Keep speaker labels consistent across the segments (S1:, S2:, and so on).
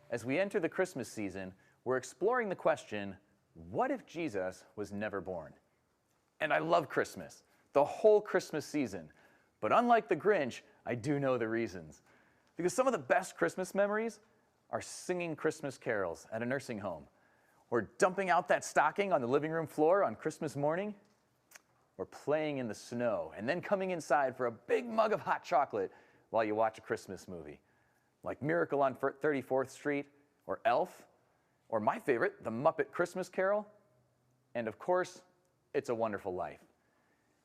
S1: As we enter the Christmas season, we're exploring the question, what if Jesus was never born? And I love Christmas, the whole Christmas season. But unlike the Grinch, I do know the reasons. Because some of the best Christmas memories are singing Christmas carols at a nursing home, or dumping out that stocking on the living room floor on Christmas morning, or playing in the snow and then coming inside for a big mug of hot chocolate while you watch a Christmas movie, like Miracle on 34th Street, or Elf, or my favorite, The Muppet Christmas Carol, and of course, It's a Wonderful Life.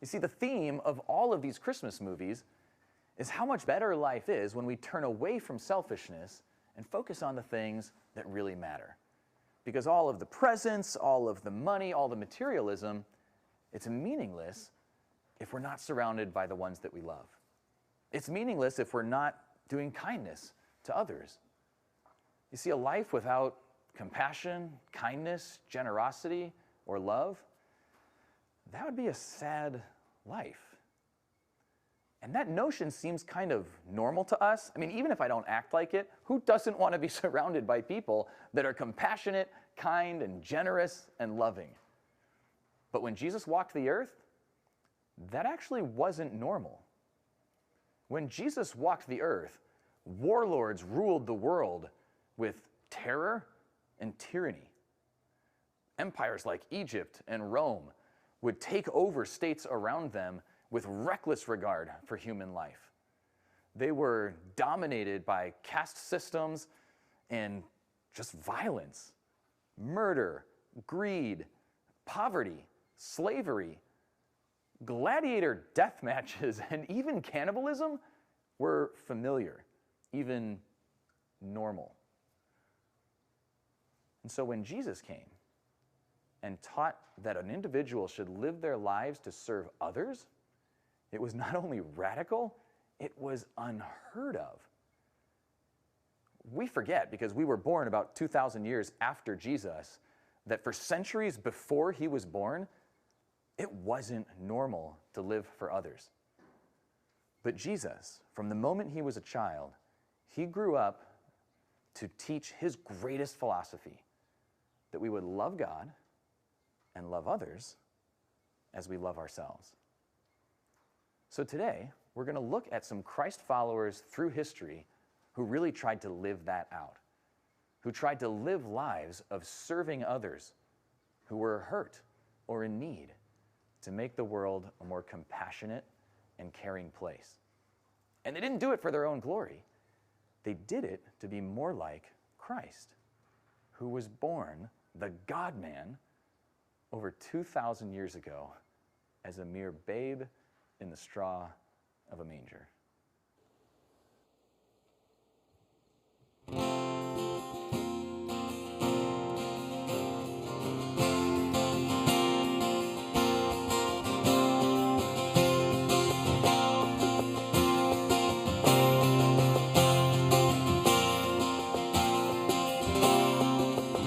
S1: You see, the theme of all of these Christmas movies is how much better life is when we turn away from selfishness and focus on the things that really matter. Because all of the presents, all of the money, all the materialism, it's meaningless if we're not surrounded by the ones that we love. It's meaningless if we're not doing kindness to others. You see, a life without compassion, kindness, generosity, or love, that would be a sad life. And that notion seems kind of normal to us. I mean, even if I don't act like it, who doesn't want to be surrounded by people that are compassionate, kind, and generous, and loving? But when Jesus walked the earth, that actually wasn't normal. When Jesus walked the earth, warlords ruled the world with terror and tyranny. Empires like Egypt and Rome would take over states around them with reckless regard for human life. They were dominated by caste systems and just violence, murder, greed, poverty, slavery, gladiator death matches, and even cannibalism were familiar, even normal. And so when Jesus came and taught that an individual should live their lives to serve others, it was not only radical, it was unheard of. We forget, because we were born about 2,000 years after Jesus, that for centuries before he was born, it wasn't normal to live for others. But Jesus, from the moment he was a child, he grew up to teach his greatest philosophy, that we would love God and love others as we love ourselves. So today, we're going to look at some Christ followers through history who really tried to live that out, who tried to live lives of serving others who were hurt or in need, to make the world a more compassionate and caring place. And they didn't do it for their own glory. They did it to be more like Christ, who was born, the God-man, over 2,000 years ago as a mere babe in the straw of a manger.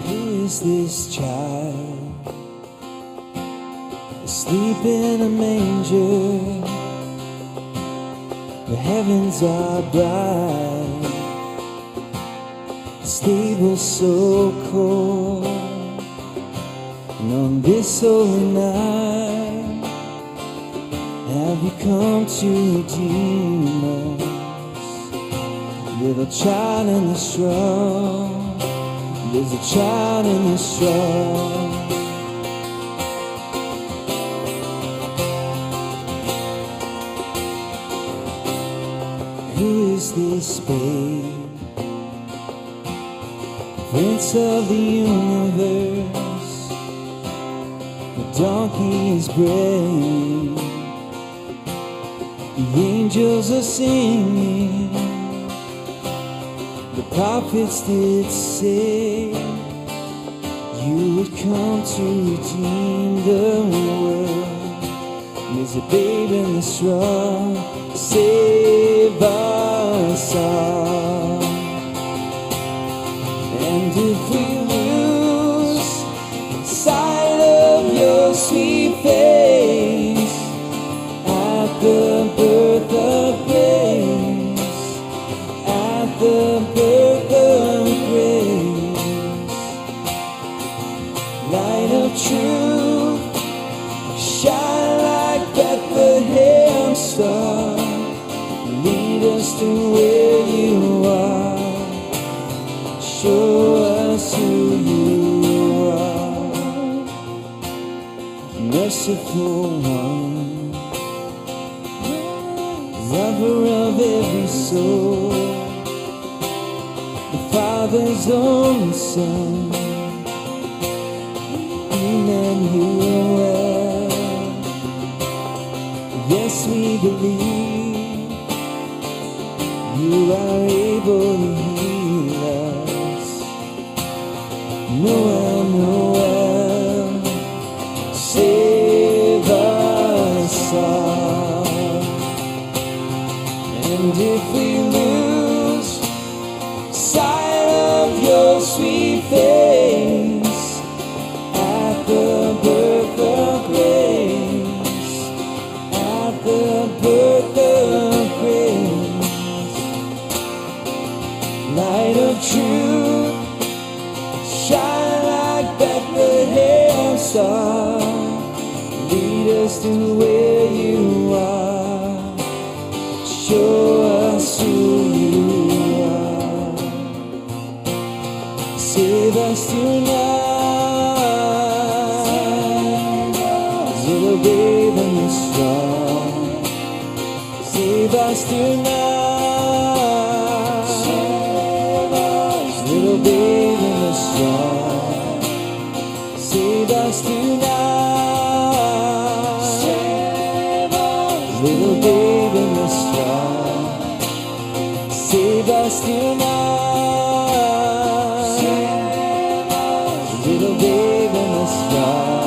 S2: Who is this child asleep in a manger? The heavens are bright, the stable's so cold, and on this holy night, have you come to redeem us? Little child in the shrub, there's a child in the shrub. Who is this babe? Prince of the universe. The donkey is braying, the angels are singing, the prophets did say you would come to redeem the world. There's a babe in the straw, save us all. And if we lose sight of your sweet face at the birth of grace, at the birth of grace, us to where you are. Show us who you are. Merciful one, lover of every soul, the Father's only Son, Emmanuel. Yes, we believe you are able to heal us. Noel, Noel, save us all. And if we lose sight of your sweet face at the birth of grace, at the birth of grace, light of truth, shine like Bethlehem star, lead us to where you are, show us who you are, save us tonight, little babe in the straw, save us tonight, little babe in the straw, save us tonight, little babe in the straw, save us tonight, little babe in the straw.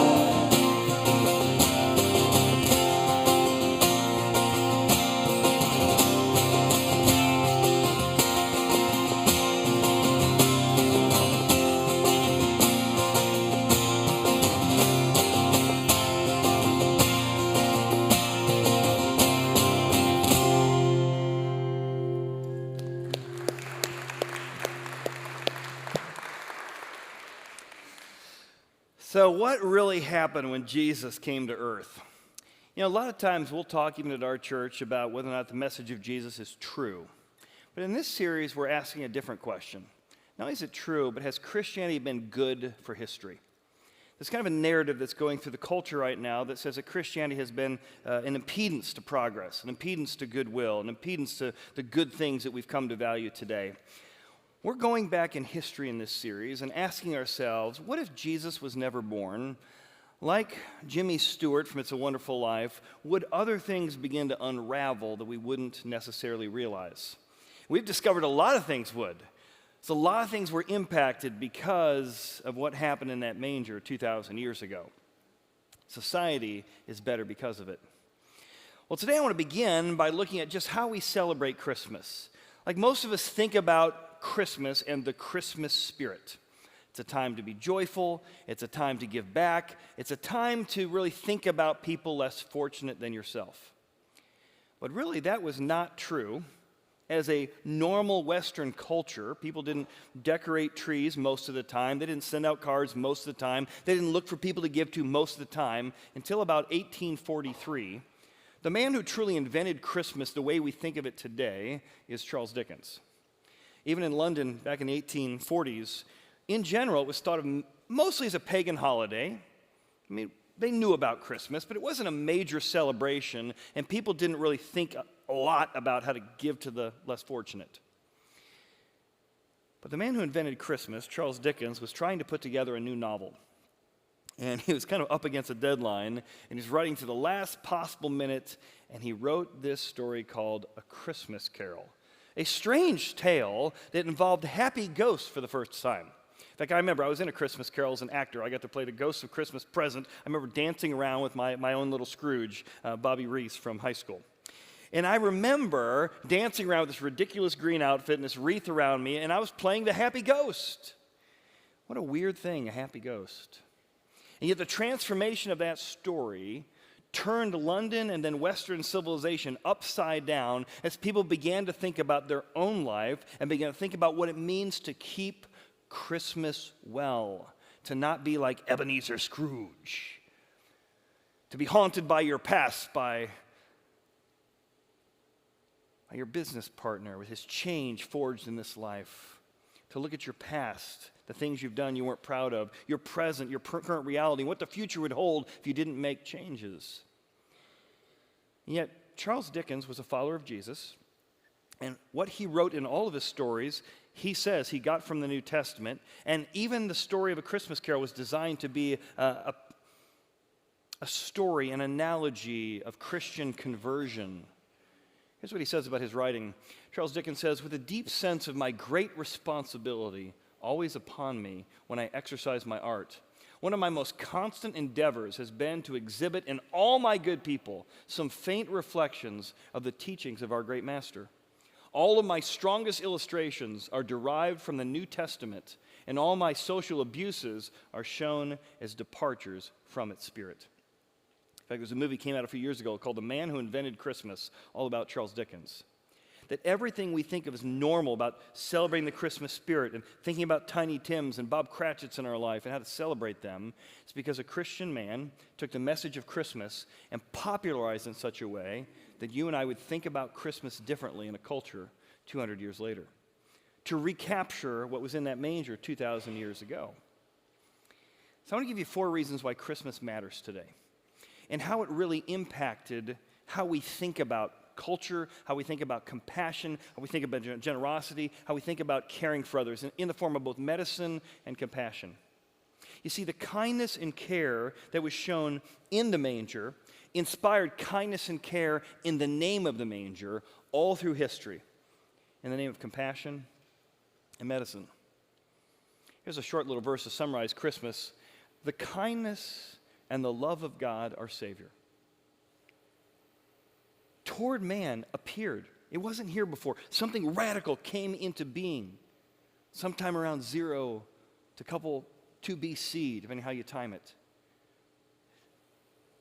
S3: So what really happened when Jesus came to earth? You know, a lot of times we'll talk even at our church about whether or not the message of Jesus is true. But in this series, we're asking a different question. Not only is it true, but has Christianity been good for history? There's kind of a narrative that's going through the culture right now that says that Christianity has been an impedance to progress, an impedance to goodwill, an impedance to the good things that we've come to value today. We're going back in history in this series and asking ourselves, what if Jesus was never born? Like Jimmy Stewart from It's a Wonderful Life, would other things begin to unravel that we wouldn't necessarily realize? We've discovered a lot of things would. So a lot of things were impacted because of what happened in that manger 2,000 years ago. Society is better because of it. Well, today I want to begin by looking at just how we celebrate Christmas. Like most of us think about Christmas and the Christmas spirit. It's a time to be joyful. It's a time to give back. It's a time to really think about people less fortunate than yourself. But really, that was not true. As a normal Western culture, people didn't decorate trees most of the time. They didn't send out cards most of the time. They didn't look for people to give to most of the time until about 1843. The man who truly invented Christmas the way we think of it today is Charles Dickens. Even in London back in the 1840s, in general, it was thought of mostly as a pagan holiday. I mean, they knew about Christmas, but it wasn't a major celebration, and people didn't really think a lot about how to give to the less fortunate. But the man who invented Christmas, Charles Dickens, was trying to put together a new novel. And he was kind of up against a deadline, and he's writing to the last possible minute, and he wrote this story called A Christmas Carol. A strange tale that involved happy ghosts for the first time. In fact, I remember I was in A Christmas Carol as an actor. I got to play the Ghost of Christmas Present. I remember dancing around with my own little Scrooge, Bobby Reese from high school. And I remember dancing around with this ridiculous green outfit and this wreath around me, and I was playing the happy ghost. What a weird thing, a happy ghost. And yet the transformation of that story turned London and then Western civilization upside down as people began to think about their own life and began to think about what it means to keep Christmas well, to not be like Ebenezer Scrooge, to be haunted by your past, by by your business partner with his change forged in this life. To look at your past, the things you've done you weren't proud of, your present, your current reality, and what the future would hold if you didn't make changes. And yet, Charles Dickens was a follower of Jesus, and what he wrote in all of his stories, he says he got from the New Testament, and even the story of A Christmas Carol was designed to be a story, an analogy of Christian conversion. Here's what he says about his writing. Charles Dickens says, "With a deep sense of my great responsibility always upon me when I exercise my art, one of my most constant endeavors has been to exhibit in all my good people some faint reflections of the teachings of our great master. All of my strongest illustrations are derived from the New Testament, and all my social abuses are shown as departures from its spirit." In fact, there's a movie came out a few years ago called The Man Who Invented Christmas, all about Charles Dickens. That everything we think of as normal about celebrating the Christmas spirit and thinking about Tiny Tims and Bob Cratchits in our life and how to celebrate them, is because a Christian man took the message of Christmas and popularized it in such a way that you and I would think about Christmas differently in a culture 200 years later, to recapture what was in that manger 2,000 years ago. So I want to give you 4 reasons why Christmas matters today, and how it really impacted how we think about culture, how we think about compassion, how we think about generosity, how we think about caring for others, in the form of both medicine and compassion. You see, the kindness and care that was shown in the manger inspired kindness and care in the name of the manger all through history, in the name of compassion and medicine. Here's a short little verse to summarize Christmas. The kindness and the love of God, our Savior, toward man appeared. It wasn't here before. Something radical came into being sometime around 0 to 2 BC, depending how you time it.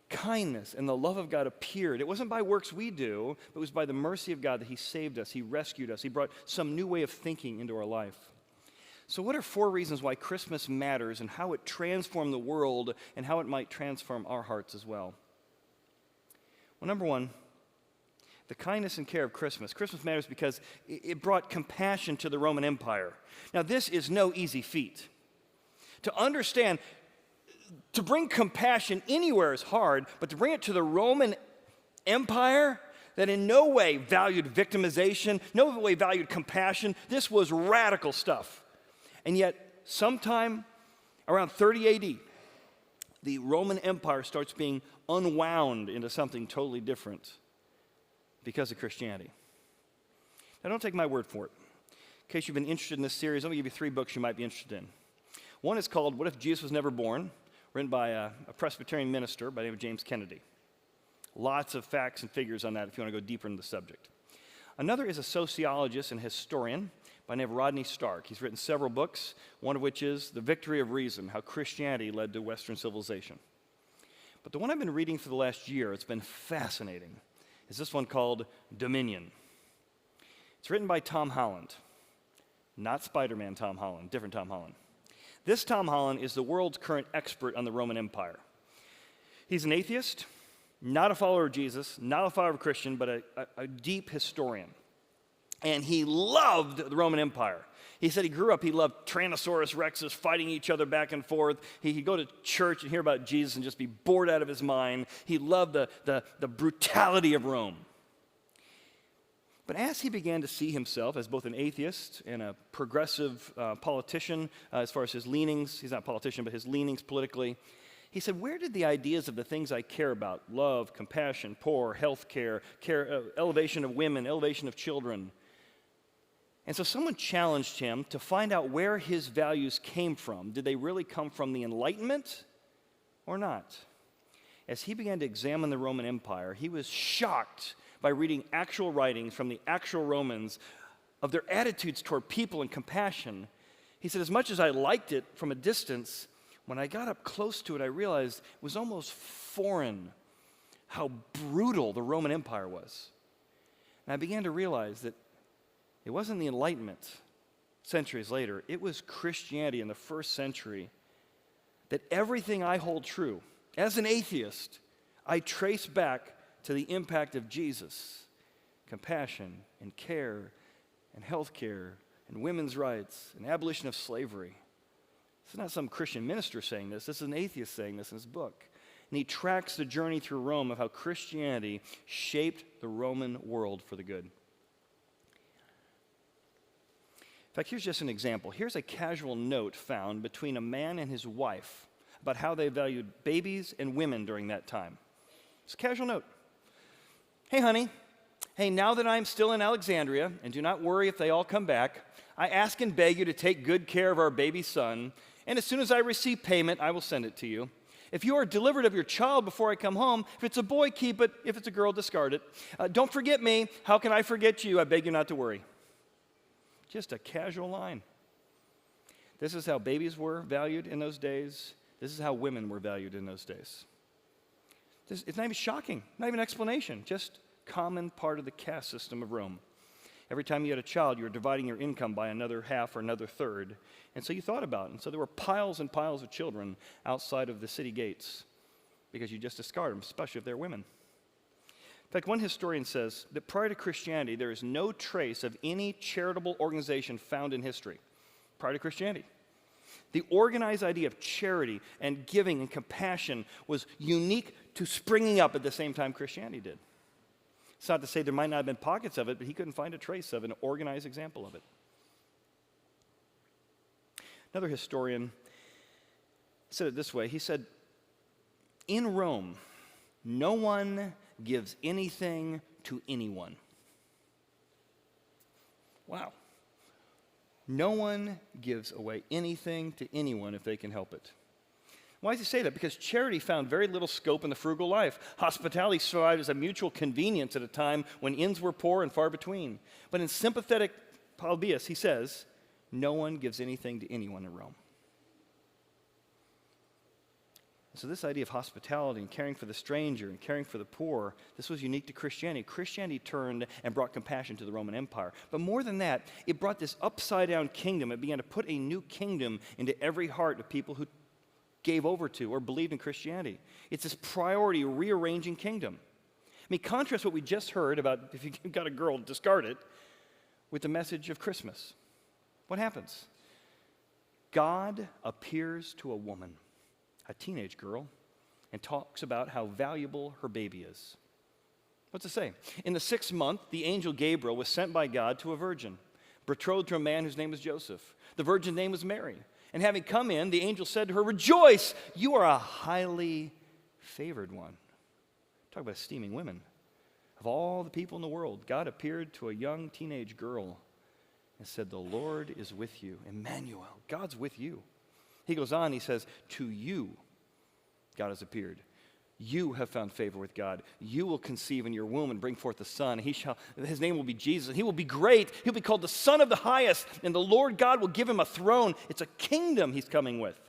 S3: Kindness and the love of God appeared. It wasn't by works we do, but it was by the mercy of God that he saved us, he rescued us, he brought some new way of thinking into our life. So what are 4 reasons why Christmas matters and how it transformed the world and how it might transform our hearts as well? Well, number 1, the kindness and care of Christmas. Christmas matters because it brought compassion to the Roman Empire. Now, this is no easy feat. To understand, to bring compassion anywhere is hard, but to bring it to the Roman Empire that in no way valued victimization, no way valued compassion, this was radical stuff. And yet, sometime around 30 AD, the Roman Empire starts being unwound into something totally different because of Christianity. Now, don't take my word for it. In case you've been interested in this series, I'm going to give you 3 books you might be interested in. One is called What If Jesus Was Never Born?, written by a Presbyterian minister by the name of James Kennedy. Lots of facts and figures on that if you want to go deeper into the subject. Another is a sociologist and historian by the name of Rodney Stark. He's written several books, one of which is The Victory of Reason, How Christianity Led to Western Civilization. But the one I've been reading for the last year, it's been fascinating, is this one called Dominion. It's written by Tom Holland. Not Spider-Man Tom Holland, different Tom Holland. This Tom Holland is the world's current expert on the Roman Empire. He's an atheist, not a follower of Jesus, not a follower of a Christian, but a deep historian. And he loved the Roman Empire. He said he grew up, he loved Tyrannosaurus Rexes fighting each other back and forth. He could go to church and hear about Jesus and just be bored out of his mind. He loved the brutality of Rome. But as he began to see himself as both an atheist and a progressive politician, as far as his leanings, he's not a politician, but his leanings politically, he said, where did the ideas of the things I care about, love, compassion, poor, health care, elevation of women, elevation of children? And so someone challenged him to find out where his values came from. Did they really come from the Enlightenment or not? As he began to examine the Roman Empire, he was shocked by reading actual writings from the actual Romans of their attitudes toward people and compassion. He said, as much as I liked it from a distance, when I got up close to it, I realized it was almost foreign how brutal the Roman Empire was. And I began to realize that it wasn't the Enlightenment centuries later, it was Christianity in the first century, that everything I hold true as an atheist, I trace back to the impact of Jesus, compassion and care and health care and women's rights and abolition of slavery. This is not some Christian minister saying this. This is an atheist saying this in his book. And he tracks the journey through Rome of how Christianity shaped the Roman world for the good. In fact, here's just an example. Here's a casual note found between a man and his wife about how they valued babies and women during that time. It's a casual note. Hey, honey. Hey, now that I'm still in Alexandria, and do not worry if they all come back, I ask and beg you to take good care of our baby son, and as soon as I receive payment, I will send it to you. If you are delivered of your child before I come home, if it's a boy, keep it. If it's a girl, discard it. Don't forget me. How can I forget you? I beg you not to worry. Just a casual line. This is how babies were valued in those days. This is how women were valued in those days. It's not even shocking, not even an explanation, just common part of the caste system of Rome. Every time you had a child, you were dividing your income by another half or another third. And so you thought about it. And so there were piles and piles of children outside of the city gates because you just discard them, especially if they're women. In fact, one historian says that prior to Christianity, there is no trace of any charitable organization found in history prior to Christianity. The organized idea of charity and giving and compassion was unique to springing up at the same time Christianity did. It's not to say there might not have been pockets of it, but he couldn't find a trace of an organized example of it. Another historian said it this way. He said, in Rome, no one gives anything to anyone. Wow. No one gives away anything to anyone if they can help it. Why does he say that? Because charity found very little scope in the frugal life. Hospitality survived as a mutual convenience at a time when inns were poor and far between. But in sympathetic Polybius, he says, no one gives anything to anyone in Rome. So this idea of hospitality and caring for the stranger and caring for the poor, this was unique to Christianity. Christianity turned and brought compassion to the Roman Empire. But more than that, it brought this upside-down kingdom. It began to put a new kingdom into every heart of people who gave over to or believed in Christianity. It's this priority rearranging kingdom. I mean, contrast what we just heard about if you've got a girl, discard it, with the message of Christmas. What happens? God appears to a woman, a teenage girl, and talks about how valuable her baby is. What's it say? In the 6th month, the angel Gabriel was sent by God to a virgin, betrothed to a man whose name was Joseph. The virgin's name was Mary. And having come in, the angel said to her, rejoice, you are a highly favored one. Talk about esteeming women. Of all the people in the world, God appeared to a young teenage girl and said, the Lord is with you. Emmanuel, God's with you. He goes on, he says, to you, God has appeared. You have found favor with God. You will conceive in your womb and bring forth a son. His name will be Jesus. And he will be great. He'll be called the Son of the Highest. And the Lord God will give him a throne. It's a kingdom he's coming with.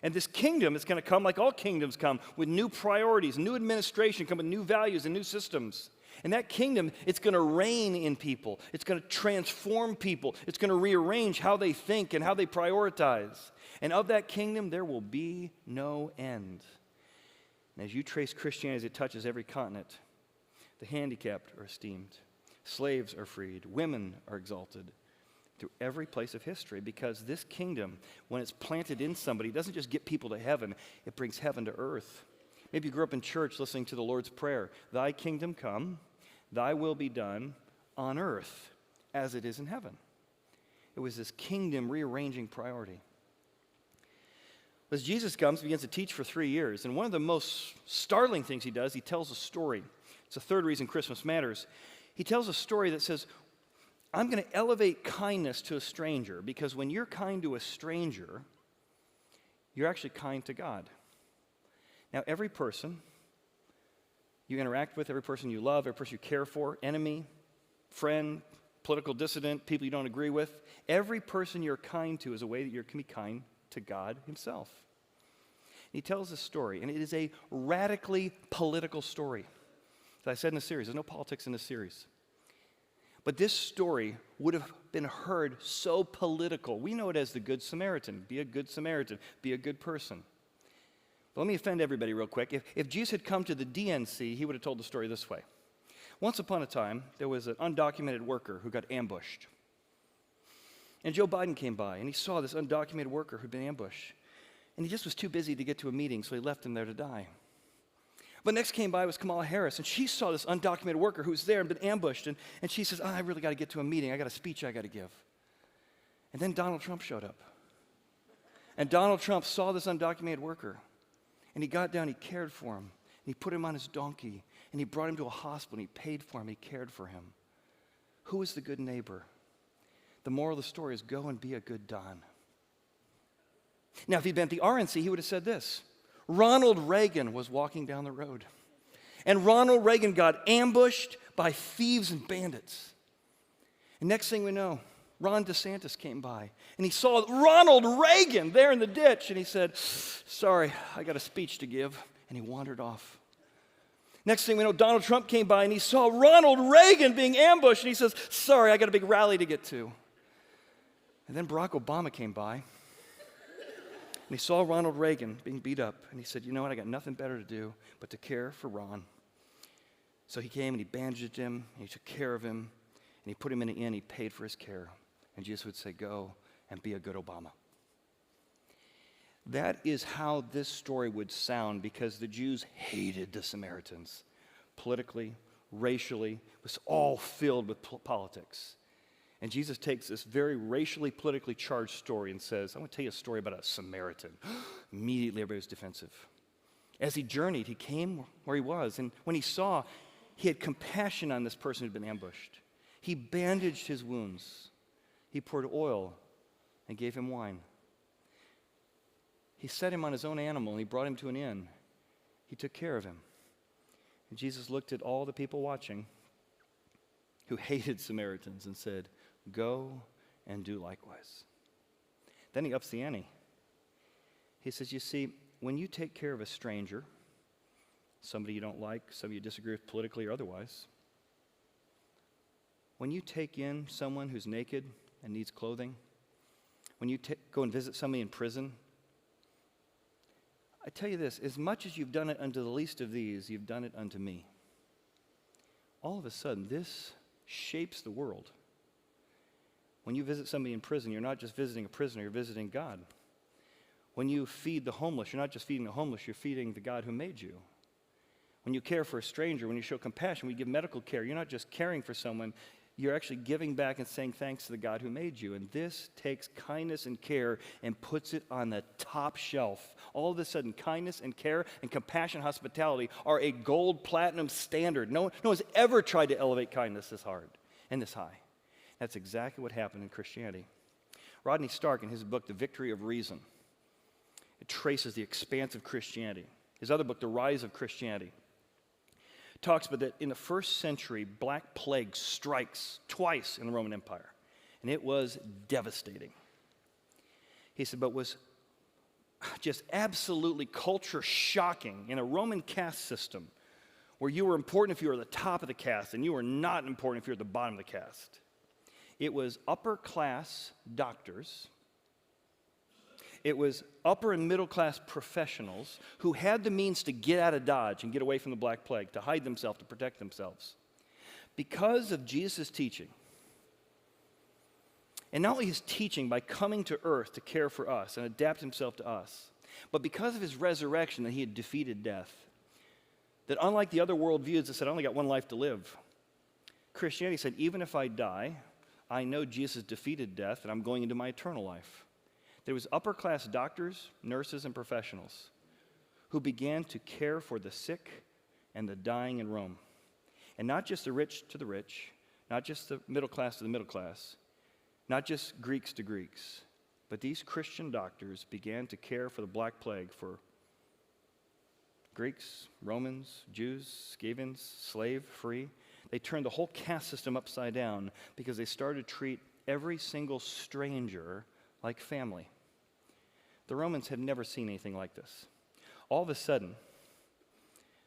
S3: And this kingdom is going to come like all kingdoms come, with new priorities, new administration, come with new values and new systems. And that kingdom, it's going to reign in people. It's going to transform people. It's going to rearrange how they think and how they prioritize. And of that kingdom, there will be no end. And as you trace Christianity as it touches every continent, the handicapped are esteemed, slaves are freed, women are exalted through every place of history, because this kingdom, when it's planted in somebody, doesn't just get people to heaven, it brings heaven to earth. Maybe you grew up in church listening to the Lord's Prayer, thy kingdom come, thy will be done on earth as it is in heaven. It was this kingdom rearranging priority. As Jesus comes, he begins to teach for 3 years, and one of the most startling things he does, he tells a story. It's the third reason Christmas matters. He tells a story that says, I'm going to elevate kindness to a stranger, because when you're kind to a stranger, you're actually kind to God. Now, every person you interact with, every person you love, every person you care for, enemy, friend, political dissident, people you don't agree with, every person you're kind to is a way that you can be kind to God himself. And he tells this story, and it is a radically political story. As I said in the series, there's no politics in this series. But this story would have been heard so political. We know it as the Good Samaritan. Be a good Samaritan. Be a good person. But let me offend everybody real quick. If Jesus had come to the DNC, he would have told the story this way. Once upon a time, there was an undocumented worker who got ambushed. And Joe Biden came by, and he saw this undocumented worker who'd been ambushed. And he just was too busy to get to a meeting, so he left him there to die. But next came by was Kamala Harris, and she saw this undocumented worker who was there and been ambushed, and she says, I really got to get to a meeting. I got a speech I got to give. And then Donald Trump showed up. And Donald Trump saw this undocumented worker, and he got down, he cared for him, and he put him on his donkey, and he brought him to a hospital, and he paid for him, he cared for him. Who is the good neighbor? The moral of the story is go and be a good Don. Now, if he'd been at the RNC, he would have said this. Ronald Reagan was walking down the road, and Ronald Reagan got ambushed by thieves and bandits. And next thing we know, Ron DeSantis came by, and he saw Ronald Reagan there in the ditch, and he said, sorry, I got a speech to give, and he wandered off. Next thing we know, Donald Trump came by, and he saw Ronald Reagan being ambushed, and he says, sorry, I got a big rally to get to. And then Barack Obama came by, and he saw Ronald Reagan being beat up, and he said, you know what, I got nothing better to do but to care for Ron. So he came and he bandaged him, and he took care of him, and he put him in an inn, he paid for his care. And Jesus would say, go and be a good Obama. That is how this story would sound, because the Jews hated the Samaritans. Politically, racially, it was all filled with politics. And Jesus takes this very racially, politically charged story and says, I'm going to tell you a story about a Samaritan. Immediately, everybody was defensive. As he journeyed, he came where he was. And when he saw, he had compassion on this person who'd been ambushed. He bandaged his wounds. He poured oil and gave him wine. He set him on his own animal, and he brought him to an inn. He took care of him. And Jesus looked at all the people watching who hated Samaritans and said, go and do likewise. Then he ups the ante. He says, you see, when you take care of a stranger, somebody you don't like, somebody you disagree with politically or otherwise, when you take in someone who's naked and needs clothing, when you go and visit somebody in prison, I tell you this, as much as you've done it unto the least of these, you've done it unto me. All of a sudden, this shapes the world. When you visit somebody in prison, you're not just visiting a prisoner, you're visiting God. When you feed the homeless, you're not just feeding the homeless, you're feeding the God who made you. When you care for a stranger, when you show compassion, when you give medical care, you're not just caring for someone, you're actually giving back and saying thanks to the God who made you. And this takes kindness and care and puts it on the top shelf. All of a sudden, kindness and care and compassion and hospitality are a gold platinum standard. No one's ever tried to elevate kindness this hard and this high. That's exactly what happened in Christianity. Rodney Stark, in his book, The Victory of Reason, it traces the expanse of Christianity. His other book, The Rise of Christianity, talks about that in the first century, Black Plague strikes twice in the Roman Empire, and it was devastating. He said, but was just absolutely culture shocking in a Roman caste system where you were important if you were at the top of the caste and you were not important if you were at the bottom of the caste. It was upper class doctors. It was upper and middle class professionals who had the means to get out of Dodge and get away from the Black Plague, to hide themselves, to protect themselves. Because of Jesus' teaching, and not only his teaching by coming to earth to care for us and adapt himself to us, but because of his resurrection that he had defeated death, that unlike the other worldviews that said, I only got one life to live, Christianity said, even if I die, I know Jesus defeated death and I'm going into my eternal life. There was upper class doctors, nurses, and professionals who began to care for the sick and the dying in Rome. And not just the rich to the rich, not just the middle class to the middle class, not just Greeks to Greeks, but these Christian doctors began to care for the Black Plague for Greeks, Romans, Jews, Scavens, slave, free. They turned the whole caste system upside down because they started to treat every single stranger like family. The Romans had never seen anything like this. All of a sudden,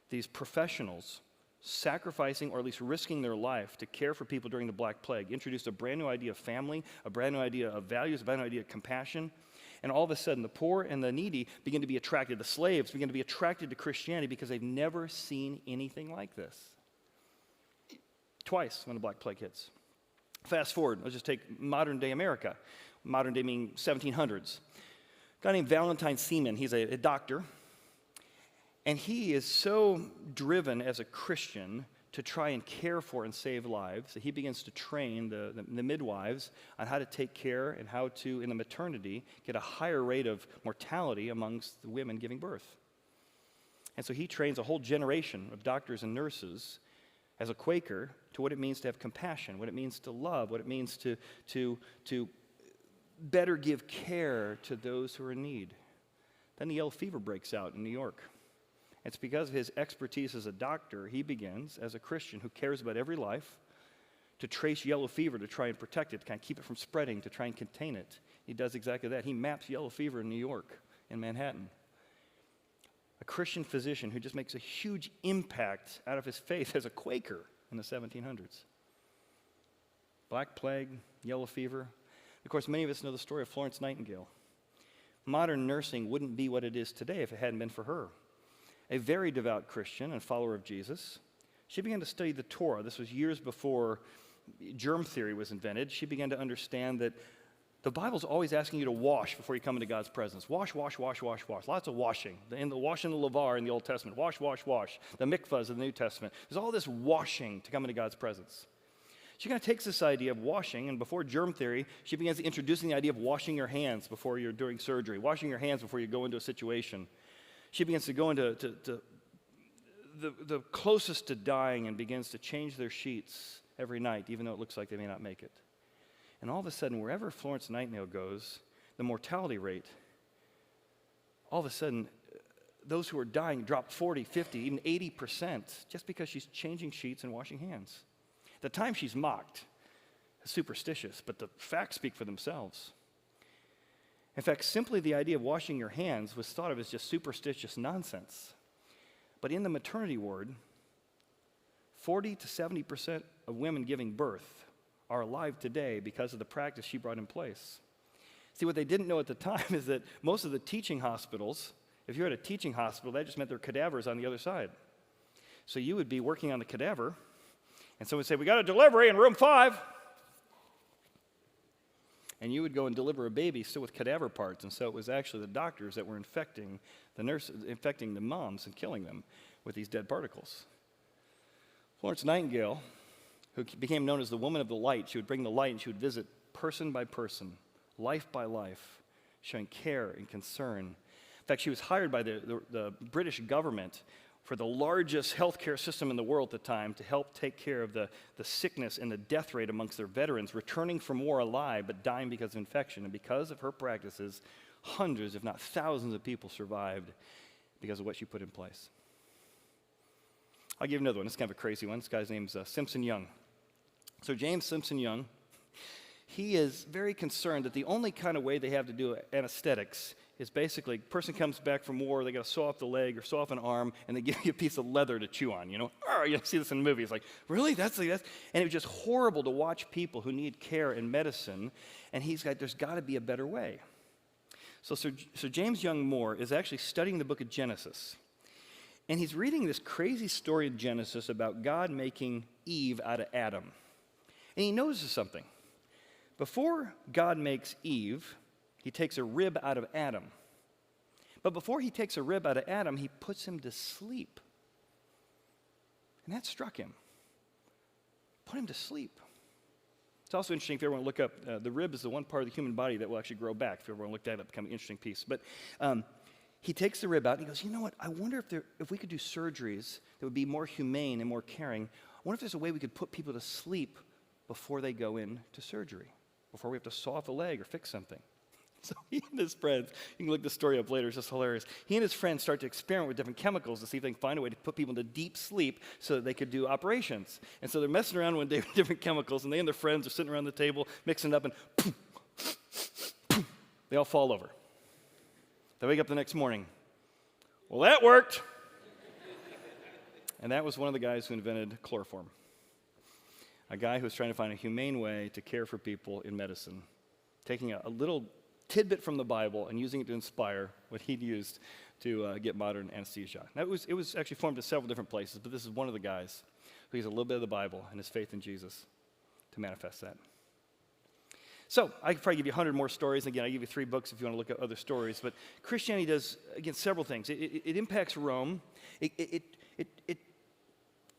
S3: these professionals sacrificing or at least risking their life to care for people during the Black Plague introduced a brand new idea of family, a brand new idea of values, a brand new idea of compassion. And all of a sudden, the poor and the needy begin to be attracted, the slaves begin to be attracted to Christianity because they've never seen anything like this. twice when the Black Plague hits. Fast forward, let's just take modern day America. Modern day meaning 1700s. A guy named Valentine Seaman, he's a doctor. And he is so driven as a Christian to try and care for and save lives that he begins to train the midwives on how to take care and how to, in the maternity, get a higher rate of mortality amongst the women giving birth. And so he trains a whole generation of doctors and nurses as a Quaker to what it means to have compassion, what it means to love, what it means to better give care to those who are in need. Then the yellow fever breaks out in New York. It's because of his expertise as a doctor, he begins, as a Christian who cares about every life, to trace yellow fever to try and protect it, to kind of keep it from spreading, to try and contain it. He does exactly that. He maps yellow fever in New York, in Manhattan. A Christian physician who just makes a huge impact out of his faith as a Quaker in the 1700s. Black Plague, yellow fever. Of course, many of us know the story of Florence Nightingale. Modern nursing wouldn't be what it is today if it hadn't been for her. A very devout Christian and follower of Jesus, she began to study the Torah. This was years before germ theory was invented. She began to understand that the Bible's always asking you to wash before you come into God's presence. Wash, wash, wash, wash, wash. Lots of washing. Washing the lavar in the Old Testament. Wash, wash, wash. The mikvahs in the New Testament. There's all this washing to come into God's presence. She kind of takes this idea of washing, and before germ theory, she begins introducing the idea of washing your hands before you're doing surgery, washing your hands before you go into a situation. She begins to go into the closest to dying and begins to change their sheets every night, even though it looks like they may not make it. And all of a sudden, wherever Florence Nightingale goes, the mortality rate, all of a sudden, those who are dying drop 40, 50, even 80% just because she's changing sheets and washing hands. At the time, she's mocked as superstitious, but the facts speak for themselves. In fact, simply the idea of washing your hands was thought of as just superstitious nonsense. But in the maternity ward, 40 to 70% of women giving birth are alive today because of the practice she brought in place. See, what they didn't know at the time is that most of the teaching hospitals, if you're at a teaching hospital, that just meant there were cadavers on the other side. So you would be working on the cadaver, and someone would say, "We got a delivery in room 5." And you would go and deliver a baby still with cadaver parts. And so it was actually the doctors that were infecting the nurses, infecting the moms and killing them with these dead particles. Florence Nightingale, who became known as the woman of the light, she would bring the light and she would visit person by person, life by life, showing care and concern. In fact, she was hired by the British government for the largest healthcare system in the world at the time to help take care of the sickness and the death rate amongst their veterans, returning from war alive but dying because of infection. And because of her practices, hundreds, if not thousands of people survived because of what she put in place. I'll give you another one. This is kind of a crazy one. This guy's name's Simpson Young. So James Simpson Young, he is very concerned that the only kind of way they have to do anesthetics is basically, person comes back from war, they got to saw off the leg or saw off an arm, and they give you a piece of leather to chew on, you know? You see this in the movies, like, really? That's and it was just horrible to watch people who need care and medicine, and there's got to be a better way. So James Young Moore is actually studying the book of Genesis, and he's reading this crazy story in Genesis about God making Eve out of Adam. And he notices something. Before God makes Eve, he takes a rib out of Adam. But before he takes a rib out of Adam, he puts him to sleep. And that struck him. Put him to sleep. It's also interesting if you ever want to look up, the rib is the one part of the human body that will actually grow back. If you ever want to look that up, become an interesting piece. But he takes the rib out and he goes, you know what, I wonder if we could do surgeries that would be more humane and more caring. I wonder if there's a way we could put people to sleep before they go into surgery, before we have to saw off a leg or fix something. So he and his friends, you can look this story up later, it's just hilarious. He and his friends start to experiment with different chemicals to see if they can find a way to put people into deep sleep so that they could do operations. And so they're messing around one day with different chemicals, and they and their friends are sitting around the table, mixing it up, and poof, poof, they all fall over. They wake up the next morning. Well, that worked. And that was one of the guys who invented chloroform. A guy who was trying to find a humane way to care for people in medicine, taking a little tidbit from the Bible and using it to inspire what he'd used to get modern anesthesia. Now, it was actually formed in several different places, but this is one of the guys who uses a little bit of the Bible and his faith in Jesus to manifest that. So I could probably give you 100 more stories. Again, I give you 3 books if you want to look at other stories. But Christianity does, again, several things. It impacts Rome. It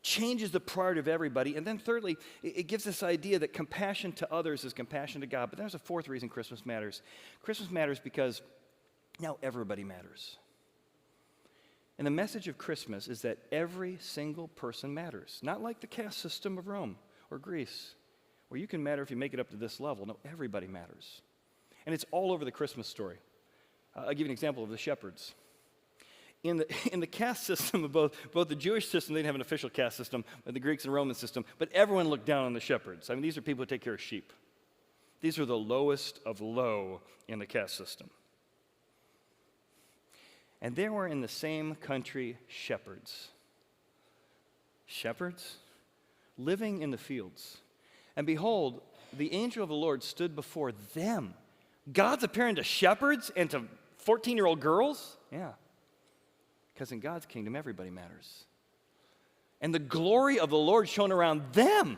S3: changes the priority of everybody. And then thirdly, it gives this idea that compassion to others is compassion to God. But there's a fourth reason Christmas matters. Christmas matters because now everybody matters. And the message of Christmas is that every single person matters. Not like the caste system of Rome or Greece, where you can matter if you make it up to this level. No, everybody matters. And it's all over the Christmas story. I'll give you an example of the shepherds. In the caste system of both the Jewish system, they didn't have an official caste system, but the Greeks and Roman system, but everyone looked down on the shepherds. I mean, these are people who take care of sheep. These are the lowest of low in the caste system. And there were in the same country shepherds. Shepherds living in the fields. And behold, the angel of the Lord stood before them. God's appearing to shepherds and to 14-year-old girls? Yeah. Because in God's kingdom, everybody matters. And the glory of the Lord shone around them.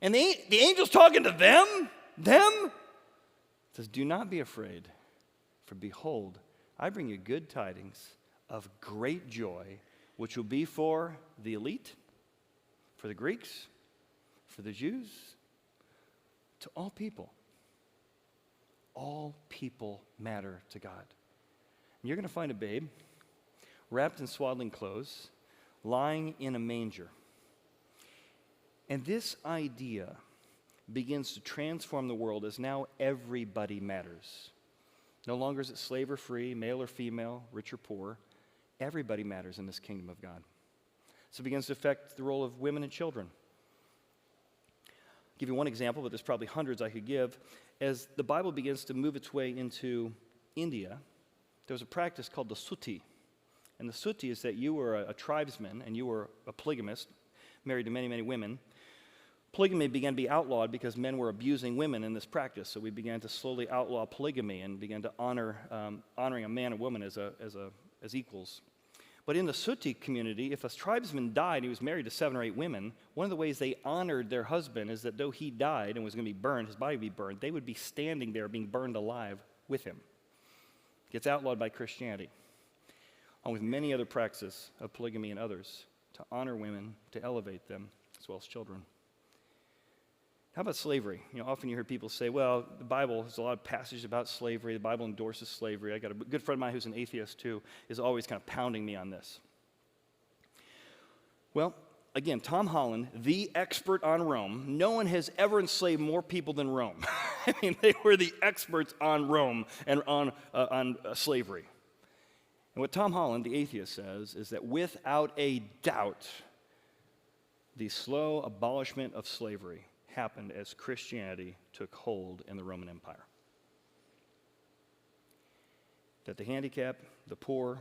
S3: And the angel's talking to them? It says, do not be afraid, for behold, I bring you good tidings of great joy, which will be for the elite, for the Greeks, for the Jews, to all people. All people matter to God. And you're going to find a babe wrapped in swaddling clothes, lying in a manger. And this idea begins to transform the world as now everybody matters. No longer is it slave or free, male or female, rich or poor. Everybody matters in this kingdom of God. So it begins to affect the role of women and children. I'll give you one example, but there's probably hundreds I could give. As the Bible begins to move its way into India, there was a practice called the sutti. And the sutti is that you were a tribesman and you were a polygamist, married to many, many women. Polygamy began to be outlawed because men were abusing women in this practice. So we began to slowly outlaw polygamy and began to honoring a man and woman as equals. But in the sutti community, if a tribesman died and he was married to 7 or 8 women, one of the ways they honored their husband is that though he died and was going to be burned, his body would be burned, they would be standing there being burned alive with him. It gets outlawed by Christianity, along with many other practices of polygamy and others, to honor women, to elevate them, as well as children. How about slavery? Often you hear people say, well, the Bible has a lot of passages about slavery. The Bible endorses slavery. I got a good friend of mine who's an atheist too, is always kind of pounding me on this. Well, again, Tom Holland, the expert on Rome, no one has ever enslaved more people than Rome. I mean, they were the experts on Rome and on slavery. And what Tom Holland, the atheist, says is that without a doubt, the slow abolishment of slavery happened as Christianity took hold in the Roman Empire. That the handicapped, the poor,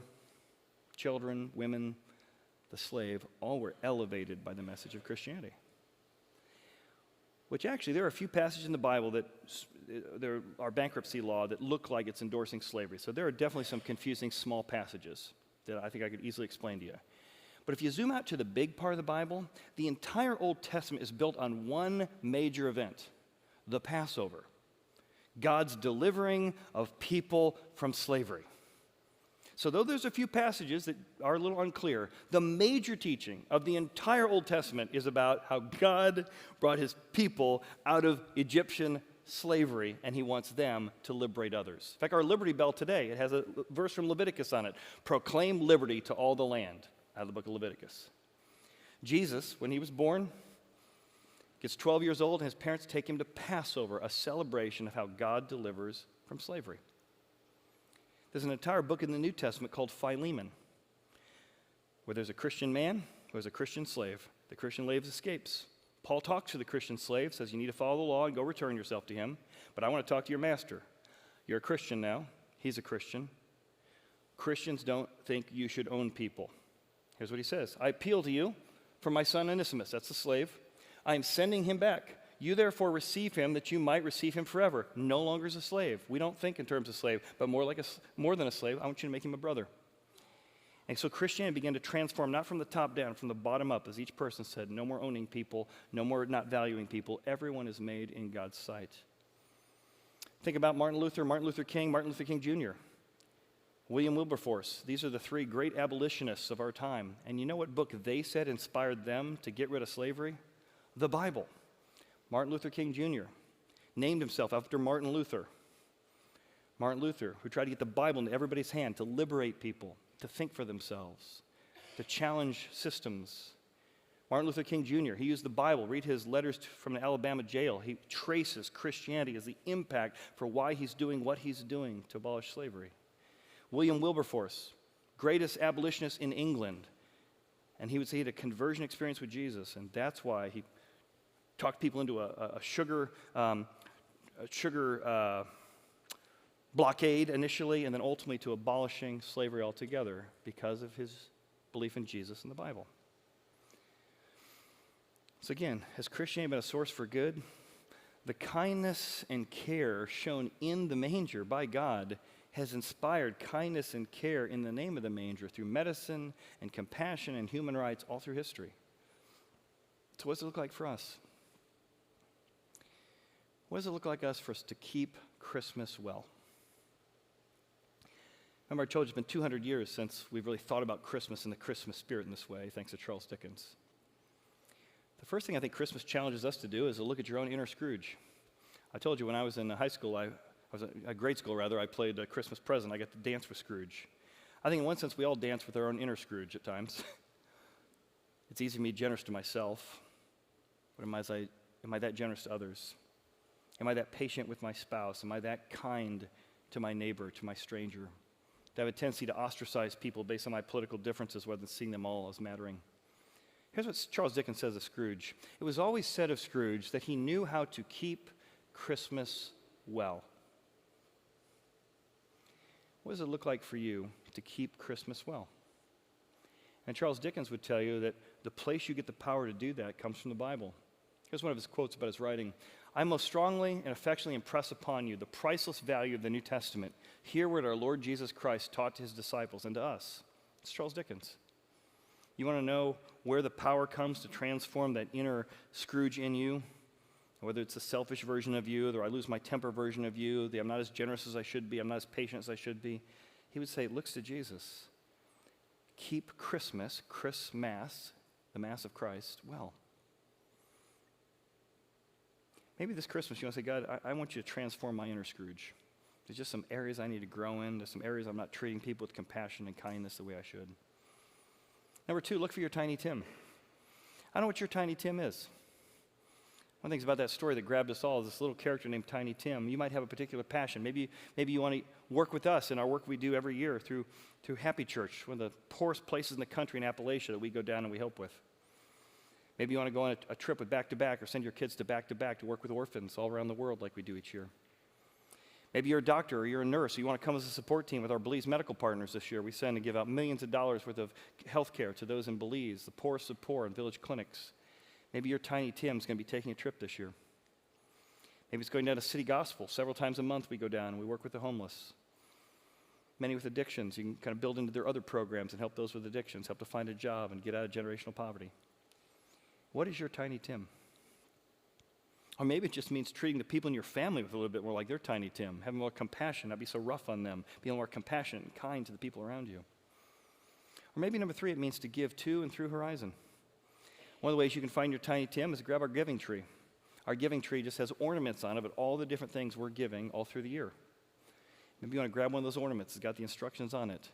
S3: children, women, the slave, all were elevated by the message of Christianity. Which actually, there are a few passages in the Bible that there are bankruptcy law that look like it's endorsing slavery. So there are definitely some confusing small passages that I think I could easily explain to you. But if you zoom out to the big part of the Bible, the entire Old Testament is built on one major event, the Passover. God's delivering of people from slavery. So though there's a few passages that are a little unclear, the major teaching of the entire Old Testament is about how God brought his people out of Egyptian slavery, and he wants them to liberate others. In fact, our Liberty Bell today, it has a verse from Leviticus on it, proclaim liberty to all the land, out of the book of Leviticus. Jesus, when he was born, gets 12 years old, and his parents take him to Passover, a celebration of how God delivers from slavery. There's an entire book in the New Testament called Philemon, where there's a Christian man, there's a Christian slave. The Christian slave escapes. Paul talks to the Christian slave, says you need to follow the law and go return yourself to him, but I want to talk to your master. You're a Christian now. He's a Christian. Christians don't think you should own people. Here's what he says. I appeal to you for my son Onesimus, that's the slave. I am sending him back. You therefore receive him that you might receive him forever. No longer as a slave. We don't think in terms of slave, but more than a slave. I want you to make him a brother. And so Christianity began to transform, not from the top down, from the bottom up, as each person said, no more owning people, no more not valuing people. Everyone is made in God's sight. Think about Martin Luther King Jr., William Wilberforce. These are the three great abolitionists of our time. And you know what book they said inspired them to get rid of slavery? The Bible. Martin Luther King Jr. named himself after Martin Luther. Martin Luther, who tried to get the Bible into everybody's hand to liberate people, to think for themselves, to challenge systems. Martin Luther King Jr., he used the Bible, read his letters from an Alabama jail. He traces Christianity as the impact for why he's doing what he's doing to abolish slavery. William Wilberforce, greatest abolitionist in England, and he would say he had a conversion experience with Jesus, and that's why he talked people into a sugar blockade initially, and then ultimately to abolishing slavery altogether because of his belief in Jesus and the Bible. So again, has Christianity been a source for good? The kindness and care shown in the manger by God has inspired kindness and care in the name of the manger through medicine and compassion and human rights all through history. So what does it look like for us? What does it look like for us to keep Christmas well? Remember, I told you it's been 200 years since we've really thought about Christmas and the Christmas spirit in this way, thanks to Charles Dickens. The first thing I think Christmas challenges us to do is to look at your own inner Scrooge. I told you when I was in high school, I was at grade school rather, I played a Christmas present. I got to dance with Scrooge. I think in one sense we all dance with our own inner Scrooge at times. It's easy to be generous to myself, but am I that generous to others? Am I that patient with my spouse? Am I that kind to my neighbor, to my stranger? I have a tendency to ostracize people based on my political differences rather than seeing them all as mattering. Here's what Charles Dickens says of Scrooge. It was always said of Scrooge that he knew how to keep Christmas well. What does it look like for you to keep Christmas well? And Charles Dickens would tell you that the place you get the power to do that comes from the Bible. Here's one of his quotes about his writing. I most strongly and affectionately impress upon you the priceless value of the New Testament. Hear what our Lord Jesus Christ taught to his disciples and to us. It's Charles Dickens. You want to know where the power comes to transform that inner Scrooge in you? Whether it's a selfish version of you, or I lose my temper version of you, the I'm not as generous as I should be, I'm not as patient as I should be. He would say, it looks to Jesus. Keep Christmas, the Mass of Christ, well. Maybe this Christmas you want to say, God, I want you to transform my inner Scrooge. There's just some areas I need to grow in. There's some areas I'm not treating people with compassion and kindness the way I should. Number 2, look for your Tiny Tim. I don't know what your Tiny Tim is. One of the things about that story that grabbed us all is this little character named Tiny Tim. You might have a particular passion. Maybe you want to work with us in our work we do every year through Happy Church, one of the poorest places in the country in Appalachia that we go down and we help with. Maybe you want to go on a trip with Back to Back or send your kids to Back to work with orphans all around the world like we do each year. Maybe you're a doctor or you're a nurse, or you want to come as a support team with our Belize medical partners this year. We send and give out millions of dollars worth of health care to those in Belize, the poorest of poor, and village clinics. Maybe your Tiny Tim's going to be taking a trip this year. Maybe it's going down to City Gospel. Several times a month we go down and we work with the homeless. Many with addictions, you can kind of build into their other programs and help those with addictions, help to find a job and get out of generational poverty. What is your Tiny Tim? Or maybe it just means treating the people in your family with a little bit more like their Tiny Tim, having more compassion, not be so rough on them, being more compassionate and kind to the people around you. Or maybe number 3, it means to give to and through Horizon. One of the ways you can find your Tiny Tim is to grab our giving tree. Our giving tree just has ornaments on it, but all the different things we're giving all through the year. Maybe you want to grab one of those ornaments. It's got the instructions on it.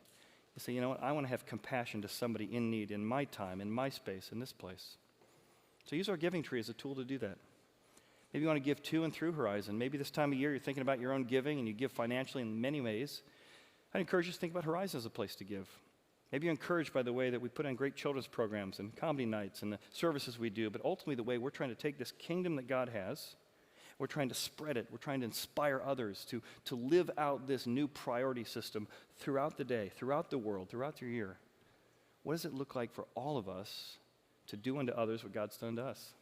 S3: You say, you know what, I want to have compassion to somebody in need in my time, in my space, in this place. So use our giving tree as a tool to do that. Maybe you want to give to and through Horizon. Maybe this time of year you're thinking about your own giving and you give financially in many ways. I'd encourage you to think about Horizon as a place to give. Maybe you're encouraged by the way that we put on great children's programs and comedy nights and the services we do, but ultimately the way we're trying to take this kingdom that God has, we're trying to spread it. We're trying to inspire others to live out this new priority system throughout the day, throughout the world, throughout your year. What does it look like for all of us to do unto others what God's done to us?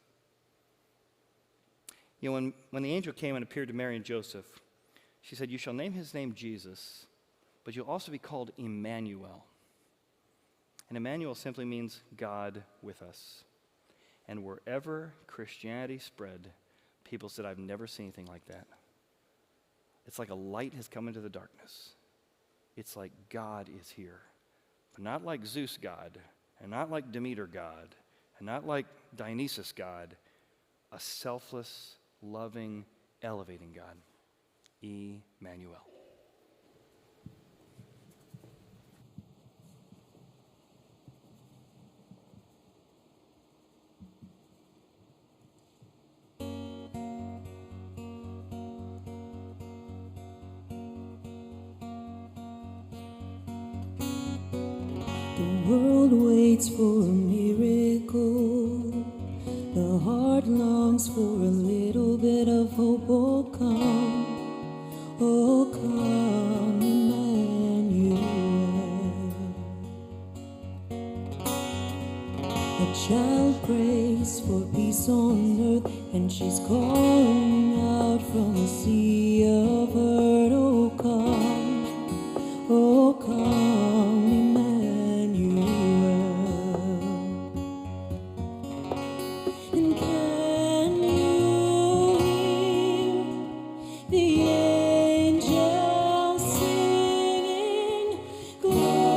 S3: You know, when the angel came and appeared to Mary and Joseph, she said, you shall name his name Jesus, but you'll also be called Emmanuel. And Emmanuel simply means God with us. And wherever Christianity spread, people said, I've never seen anything like that. It's like a light has come into the darkness. It's like God is here. But not like Zeus God, and not like Demeter God, and not like Dionysus God. A selfless, loving, elevating God. Emmanuel.
S2: The world waits for a miracle. The heart longs for a little bit of hope. Oh, come, Emmanuel. A child prays for peace on earth, and she's calling out from the sea of hurt. Oh, come, Emmanuel. And can you hear the angels singing, glory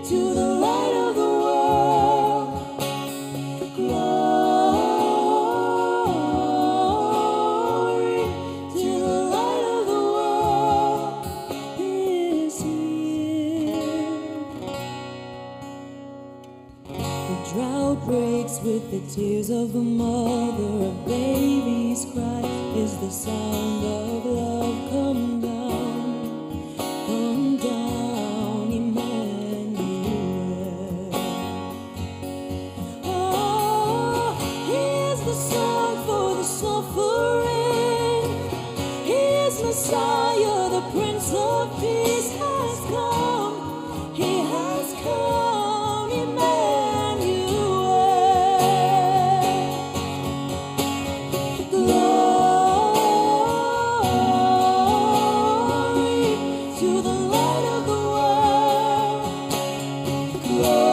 S2: to the light of the world, glory to the light of the world is here. The drought breaks with the tears of a mother. A baby's cry is the sound of love. Come down, Emmanuel. Oh, here's the song for the suffering. Here's Messiah, the Prince of Peace has come. He has come, Emmanuel. Glory to the light of the world. Glory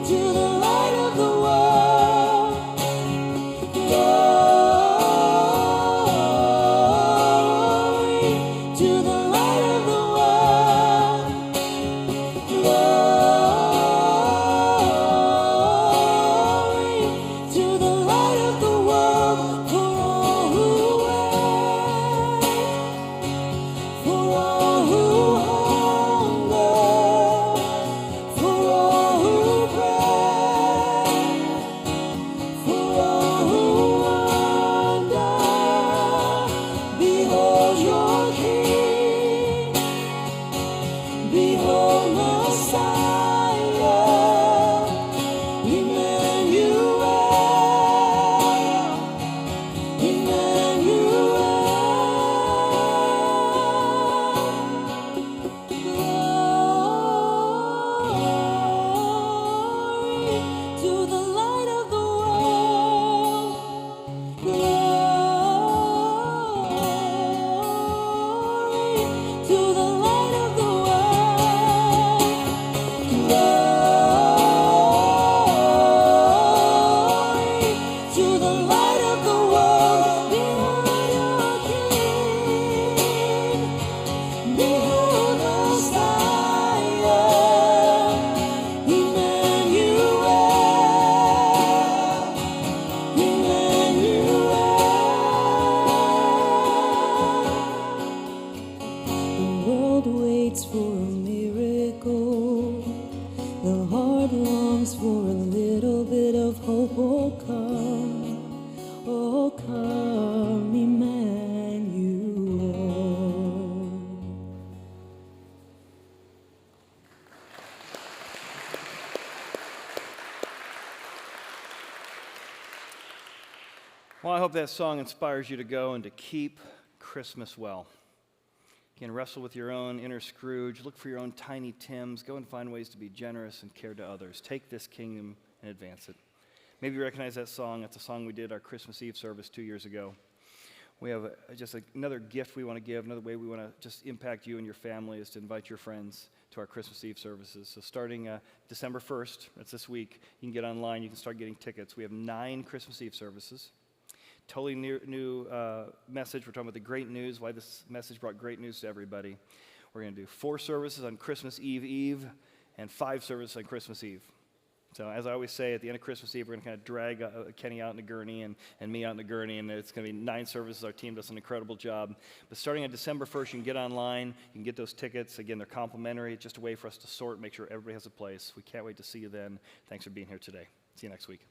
S2: to the light of the world. Glory to the light of the world. Glory to the light of the world. For all who wait, for all who hunger, for all who pray, for all who wonder, behold your King, behold Messiah, Emmanuel, Emmanuel. Glory to the light of the world. Glory to the light of the world. Glory to the light of the world. Behold your King, behold Messiah, Emmanuel, Emmanuel. The world waits for a miracle. The heart longs for a little bit of hope. Oh, come, Emmanuel.
S3: Well, I hope that song inspires you to go and to keep Christmas well. Again, wrestle with your own inner Scrooge. Look for your own tiny Tims. Go and find ways to be generous and care to others. Take this kingdom and advance it. Maybe you recognize that song. That's a song we did our Christmas Eve service 2 years ago. We have just another gift we want to give, another way we want to just impact you and your family is to invite your friends to our Christmas Eve services. So starting December 1st, that's this week, you can get online, you can start getting tickets. We have 9 Christmas Eve services. Totally new message. We're talking about the great news, why this message brought great news to everybody. We're going to do 4 services on Christmas Eve, and 5 services on Christmas Eve. So as I always say, at the end of Christmas Eve, we're going to kind of drag Kenny out in a gurney and me out in a gurney, and it's going to be 9 services. Our team does an incredible job. But starting on December 1st, you can get online. You can get those tickets. Again, they're complimentary. It's just a way for us to sort, make sure everybody has a place. We can't wait to see you then. Thanks for being here today. See you next week.